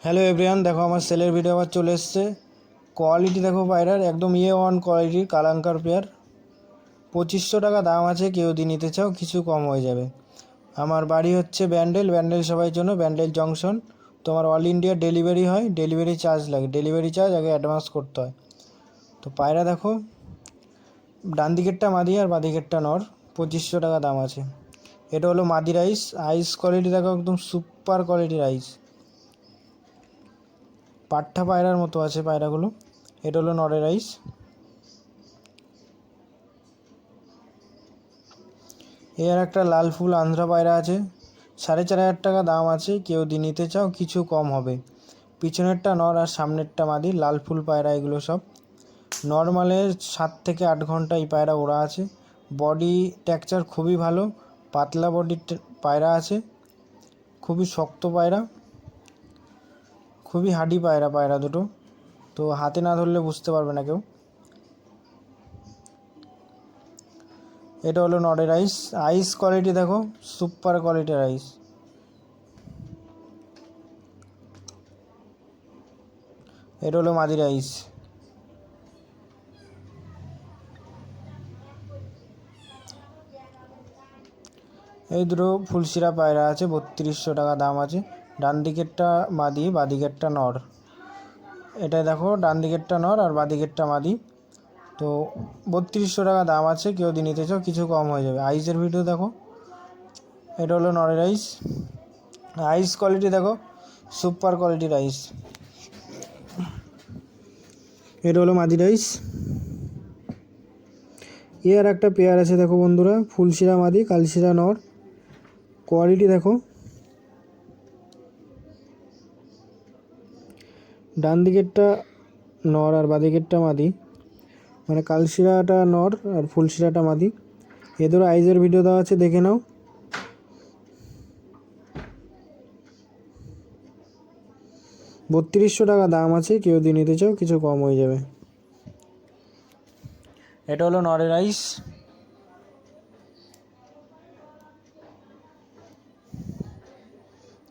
Hello everyone, দেখো আমার সেলের ভিডিও আবার চলে এসছে। কোয়ালিটি দেখো পায়রার একদম ওয়ান কোয়ালিটির কালাঙ্কার পেয়ার। 2500 টাকা দাম আছে, কেউ যদি নিতে চাও কিছু কম হয়ে যাবে। আমার বাড়ি হচ্ছে ব্যান্ডেল সবাই জন্য, ব্যান্ডেল জংশন। তোমার অল ইন্ডিয়া ডেলিভারি হয়, ডেলিভারি চার্জ লাগে, ডেলিভারি চার্জ আগে অ্যাডভান্স করতে হয়। তো পায়রা দেখো, ডান দিকেরটা মাদি আর বাঁ দিকেরটা নর, 2500 টাকা দাম আছে। এটা হলো মাদি রাইস। আইস কোয়ালিটি দেখো, একদম সুপার কোয়ালিটির আইস, পাট্টা পায়রার মতো আছে পায়রাগুলো। এটা হলো নরের রাইস। এর একটা লাল ফুল আন্ধ্রা পায়রা আছে, 4500 টাকা দাম আছে, কেউ যদি নিতে চাও কিছু কম হবে। পিছনেরটা নর আর সামনেরটা মাদি, লাল ফুল পায়রা এগুলো সব। নর্মালে 7 থেকে 8 ঘন্টা এই পায়রা ওড়া আছে। বডি টেক্সচার খুবই ভালো, পাতলা বডির পায়রা আছে, খুবই শক্ত পায়রা, খুবই হাডি পায়রা। পায়রা দুটো তো হাতে না ধরলে বুঝতে পারবে না কেউ। এটা হলো নরের আইস। আইস কোয়ালিটি দেখো, সুপার কোয়ালিটির আইস। এটা হলো মাদির আইস। এই দুটো ফুলশিরা পায়রা আছে, 3200 টাকা দাম আছে। ডান দিকেরটা মাদি, বাঁ দিকেরটা নর। এটা দেখো, ডান দিকেরটা নর আর বাঁ দিকেরটা মাদি। তো 3200 টাকা দাম আছে, কেউ যদি নিতে চাও কিছু কম হয়ে যাবে। আইসের ভিডিও দেখো। এটা হলো নরের আইস। আইস কোয়ালিটি দেখো, সুপার কোয়ালিটির আইস। এটা হলো মাদি রাইস। এর একটা পেয়ার আছে দেখো বন্ধুরা, ফুলশিরা মাদি, কালশিরা নর। কোয়ালিটি দেখো, ডান দিকেরটা নর আর বাঁ দিকেরটা মাদি, মানে কালশিরাটা নর আর ফুলশিরাটা মাদি। এদের আইজের ভিডিও দেওয়া আছে, দেখে নাও। বত্রিশশো টাকা দাম আছে, কেউ দিয়ে নিতে চাও কিছু কম হয়ে যাবে। এটা হলো নরের আইস।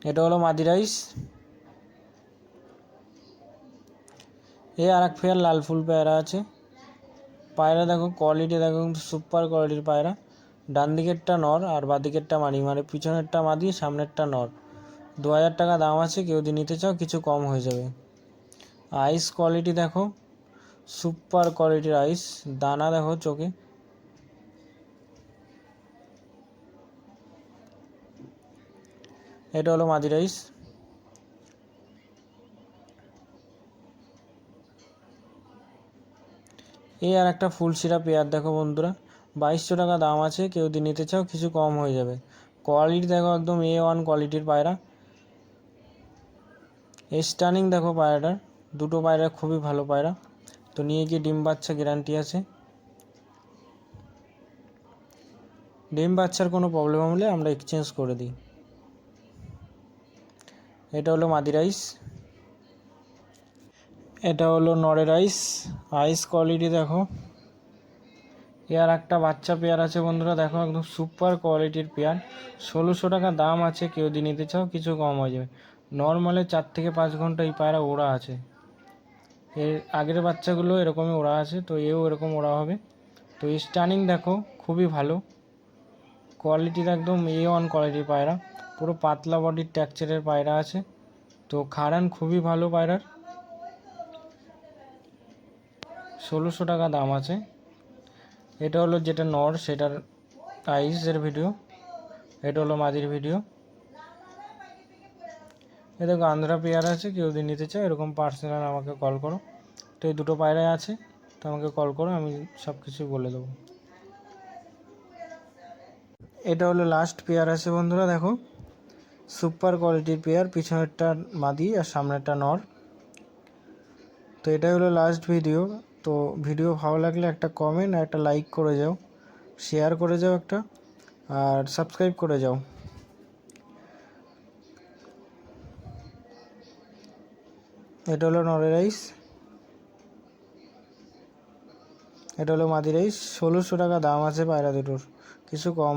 এটা হলো মাদি রাইস। এই আর এক পেয়ার লাল ফুল পায়রা আছে। পায়রা দেখো, কোয়ালিটি দেখো, সুপার কোয়ালিটির পায়রা। ডান দিকেরটা নর আর বাঁ দিকেরটা মাদি, মানে পিছনেরটা মাদি, সামনেরটা নর। 2000 টাকা দাম আছে, কেউ যদি নিতে চাও কিছু কম হয়ে যাবে। আইস কোয়ালিটি দেখো, সুপার কোয়ালিটির আইস। দানা দেখো চোখে। এটা হলো মাদি রাইস। এই আর একটা ফুলশিরা পেয়ার দেখো বন্ধুরা, 2200 টাকা দাম আছে, কেউ যদি নিতে চাও কিছু কম হয়ে যাবে। কোয়ালিটি দেখো, একদম ওয়ান কোয়ালিটির পায়রা। স্টানিং দেখো পায়রাটার, দুটো পায়রা খুবই ভালো পায়রা। তো নিয়ে গিয়ে ডিম বাচ্চা গ্যারান্টি আছে। ডিম বাচ্চার কোনো প্রবলেম হলে আমরা এক্সচেঞ্জ করে দিই। এটা হলো মাদি রাইস। এটা হলো নরের আইস। আইস কোয়ালিটি দেখো। এর একটা বাচ্চা পেয়ার আছে বন্ধুরা, দেখো একদম সুপার কোয়ালিটির পেয়ার। 1600 টাকা দাম আছে, কেউ যদি নিতে চাও কিছু কম হয়ে যাবে। নর্মালে 4 থেকে 5 ঘন্টা এই পায়রা ওড়া আছে। এর আগের বাচ্চাগুলো এরকমই ওড়া আছে, তো এও এরকম ওড়া হবে। তো স্টানিং দেখো, খুবই ভালো কোয়ালিটির, একদম ওয়ান কোয়ালিটির পায়রা। পুরো পাতলা বডির টেক্সচারের পায়রা আছে। তো খাড়ান খুবই ভালো পায়রার। 1600 টাকা দাম আছে। এটা হলো যেটা নর, সেটার আইসের ভিডিও। এটা হলো মাদির ভিডিও। এ দেখো আন্ধ্রা পেয়ার আছে, কেউ যদি নিতে চাও এরকম পার্সোনাল আমাকে কল করো। তো এই দুটো পায়রাই আছে, তো আমাকে কল করো, আমি সব কিছু বলে দেবো। এটা হলো লাস্ট পেয়ার আছে বন্ধুরা, দেখো সুপার কোয়ালিটির পেয়ার। পিছনেরটা মাদি আর সামনেরটা নর। তো এটাই হলো লাস্ট ভিডিও। তো ভিডিও ভালো লাগলে একটা কমেন্ট আর একটা লাইক করে যাও, শেয়ার করে যাও একটা, আর সাবস্ক্রাইব করে যাও। এটা হলো নরের রাইস। এটা হলো মাদি রাইস। 1600 টাকা দাম আছে পায়রা দুটোর, কিছু কম